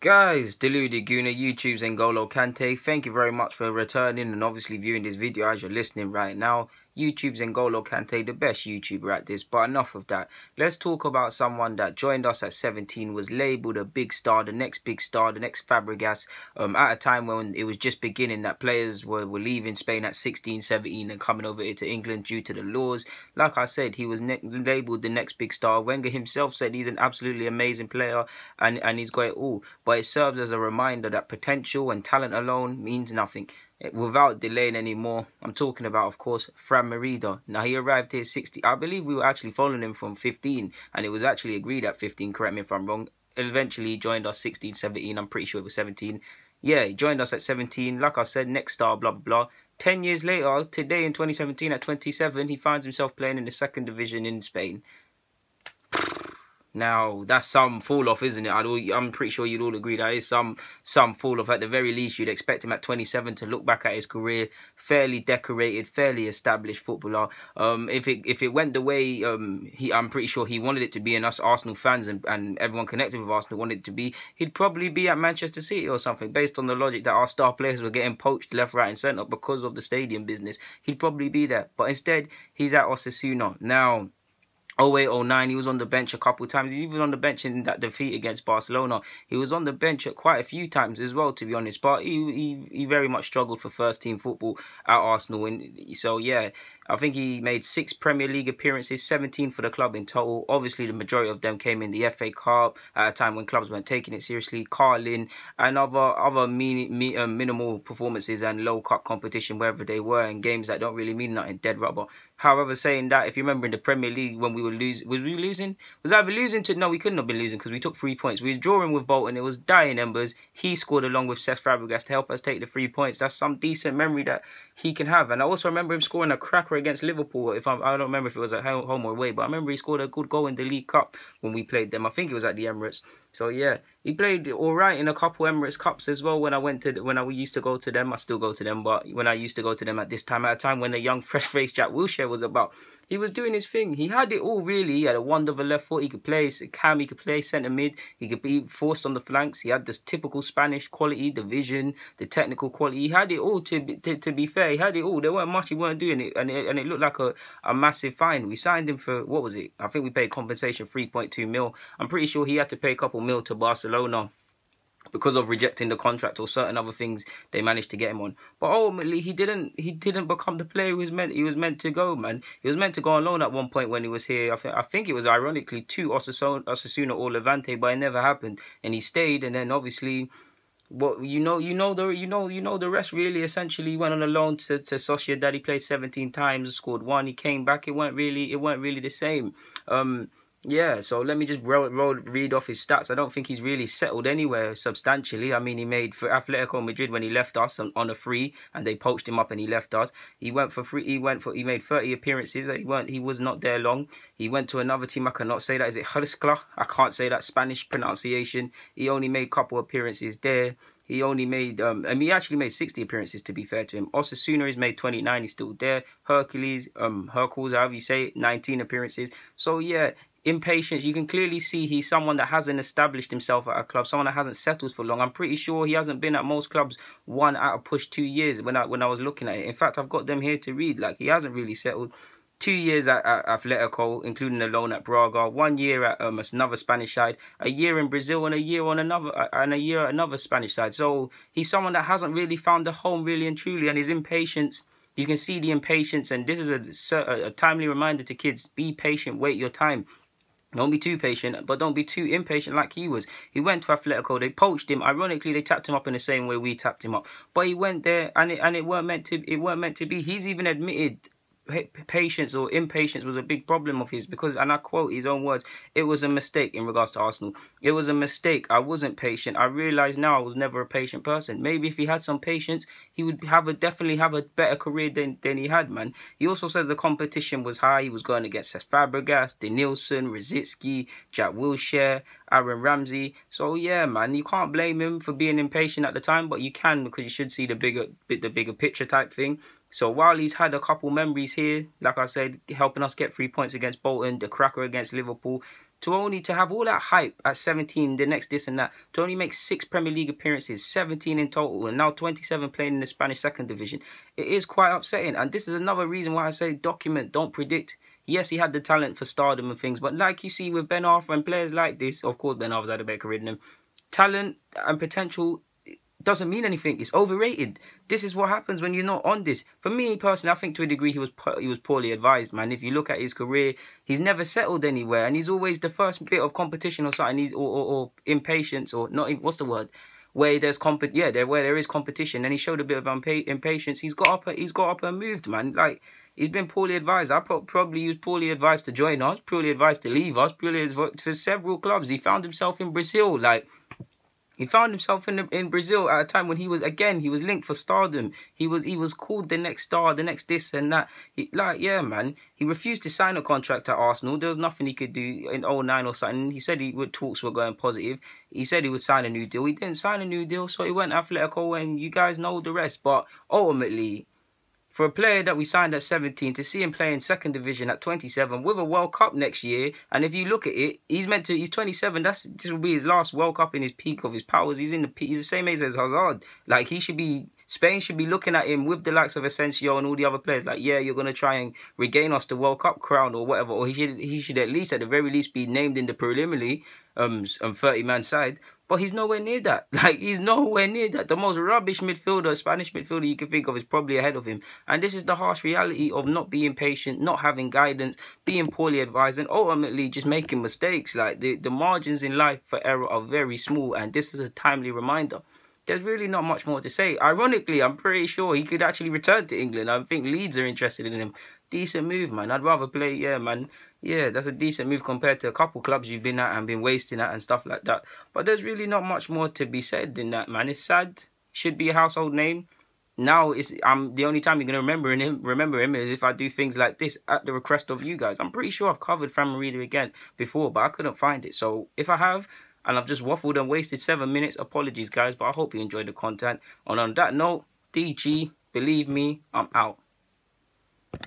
Guys, Deluded Guna, YouTube's N'Golo Kante, thank you very much for returning and obviously viewing this video as you're listening right now. YouTube's N'Golo Kante, the best YouTuber at this, but enough of that. Let's talk about someone that joined us at 17, was labelled a big star, the next big star, the next Fabregas, at a time when it was just beginning that players were leaving Spain at 16, 17 and coming over here to England due to the laws. Like I said, he was labelled the next big star. Wenger himself said he's an absolutely amazing player and he's got it all. But it serves as a reminder that potential and talent alone means nothing. Without delaying anymore, I'm talking about, of course, Fran Merida. Now, he arrived here 60. I believe we were actually following him from 15, and it was actually agreed at 15, correct me if I'm wrong. Eventually, he joined us 16, 17, I'm pretty sure it was 17. Yeah, he joined us at 17, like I said, next star, blah, blah, blah. 10 years later, today in 2017, at 27, he finds himself playing in the second division in Spain. Now, that's some fall-off, isn't it? I'm pretty sure you'd all agree that is some fall-off. At the very least, you'd expect him at 27 to look back at his career, fairly decorated, fairly established footballer. If it went the way I'm pretty sure he wanted it to be, and us Arsenal fans and everyone connected with Arsenal wanted it to be, he'd probably be at Manchester City or something, based on the logic that our star players were getting poached left, right and centre because of the stadium business. He'd probably be there. But instead, he's at Osasuna. Now, 08-09, he was on the bench a couple of times. He was on the bench in that defeat against Barcelona. He was on the bench quite a few times as well, to be honest. But he very much struggled for first-team football at Arsenal. And so, yeah, I think he made 6 Premier League appearances, 17 for the club in total. Obviously, the majority of them came in the FA Cup at a time when clubs weren't taking it seriously. Carling and other minimal performances and low cup competition wherever they were, in games that don't really mean nothing, dead rubber. However, saying that, if you remember in the Premier League when we were losing, was we losing? Was either losing to, no, we couldn't have been losing because we took 3 points. We was drawing with Bolton, it was dying embers. He scored along with Cesc Fabregas to help us take the 3 points. That's some decent memory that he can have. And I also remember him scoring a cracker against Liverpool. I don't remember if it was at home or away, but I remember he scored a good goal in the League Cup when we played them. I think it was at the Emirates. So yeah, he played all right in a couple Emirates Cups as well. When I used to go to them, I still go to them, but when I used to go to them at this time, at a time when the young fresh-faced Jack Wilshere was about, he was doing his thing. He had it all really. He had a wonder of a left foot. He could play cam. He could play centre mid. He could be forced on the flanks. He had this typical Spanish quality, the vision, the technical quality. He had it all. To be fair, he had it all. There weren't much he weren't doing it, and it looked like a massive fine. We signed him for, what was it? I think we paid compensation 3.2 mil. I'm pretty sure he had to pay a couple mil to Barcelona because of rejecting the contract or certain other things they managed to get him on. But ultimately, he didn't become the player he was meant to go, man. He was meant to go on loan at one point when he was here. I think it was ironically to Osasuna or Levante, but it never happened. And he stayed, and then obviously, you know the rest really. Essentially, went on a loan to Sociedad. He played 17 times, scored 1. He came back. It weren't really the same. Yeah, so let me just read off his stats. I don't think he's really settled anywhere substantially. I mean, he made for Atletico Madrid when he left us on a free, and they poached him up and he left us. He went for free. He made 30 appearances. He was not there long. He went to another team. I cannot say that. Is it Cesc? I can't say that Spanish pronunciation. He only made a couple appearances there. He only made, he actually made 60 appearances, to be fair to him. Osasuna, he's made 29, he's still there. Hercules, however you say it, 19 appearances. So, yeah, impatience. You can clearly see he's someone that hasn't established himself at a club, someone that hasn't settled for long. I'm pretty sure he hasn't been at most clubs 1 out of push 2 years when I was looking at it. In fact, I've got them here to read. Like, he hasn't really settled. 2 years at Atletico, including a loan at Braga, 1 year at another Spanish side, a year in Brazil, and a year at another Spanish side. So he's someone that hasn't really found a home, really and truly, and his impatience. You can see the impatience, and this is a timely reminder to kids: be patient, wait your time. Don't be too patient, but don't be too impatient like he was. He went to Atletico, they poached him. Ironically, they tapped him up in the same way we tapped him up. But he went there, and it weren't meant to be. He's even admitted patience or impatience was a big problem of his because, and I quote his own words, it was a mistake in regards to Arsenal. It was a mistake. I wasn't patient. I realise now I was never a patient person. Maybe if he had some patience, he would definitely have a better career than he had, man. He also said the competition was high. He was going against Cesc Fabregas, Denilson, Rosicky, Jack Wilshere, Aaron Ramsey. So yeah, man, you can't blame him for being impatient at the time, but you can because you should see the bigger picture type thing. So while he's had a couple memories here, like I said, helping us get 3 points against Bolton, the cracker against Liverpool, to have all that hype at 17, the next this and that, to only make 6 Premier League appearances, 17 in total, and now 27 playing in the Spanish second division, it is quite upsetting. And this is another reason why I say document, don't predict. Yes, he had the talent for stardom and things, but like you see with Ben Arthur and players like this, of course Ben Arthur's had a better career than him, talent and potential doesn't mean anything. It's overrated. This is what happens when you're not on this. For me personally, I think to a degree he was poorly advised, man. If you look at his career, he's never settled anywhere, and he's always the first bit of competition or something. He's or impatience or not. What's the word? Where there's where there is competition, and he showed a bit of impatience. He's got up and moved, man. Like, he's been poorly advised. Probably he was poorly advised to join us, poorly advised to leave us, poorly advised for several clubs. He found himself in Brazil, like. He found himself in Brazil at a time when he was linked for stardom. He was called the next star, the next this and that. Man. He refused to sign a contract at Arsenal. There was nothing he could do in 2009 or something. He said talks were going positive. He said he would sign a new deal. He didn't sign a new deal, so he went Atletico, and you guys know the rest. But ultimately, for a player that we signed at 17, to see him play in second division at 27 with a World Cup next year, and if you look at it, he's 27. This will be his last World Cup in his peak of his powers. He's the same age as Hazard. Like, Spain should be looking at him with the likes of Asensio and all the other players. Like, yeah, you're gonna try and regain us the World Cup crown or whatever, or he should at the very least be named in the preliminary 30-man side. But he's nowhere near that. Like, he's nowhere near that. The most rubbish Spanish midfielder you can think of is probably ahead of him. And this is the harsh reality of not being patient, not having guidance, being poorly advised, and ultimately just making mistakes. Like, the margins in life for error are very small, and this is a timely reminder. There's really not much more to say. Ironically, I'm pretty sure he could actually return to England. I think Leeds are interested in him. Decent move, man. I'd rather play, man. Yeah, that's a decent move compared to a couple clubs you've been at and been wasting at and stuff like that. But there's really not much more to be said in that, man. It's sad. Should be a household name. Now the only time you're gonna remember him is if I do things like this at the request of you guys. I'm pretty sure I've covered Fran Merida again before, but I couldn't find it. So if I have, and I've just waffled and wasted 7 minutes, apologies guys, but I hope you enjoyed the content. And on that note, DG, believe me, I'm out.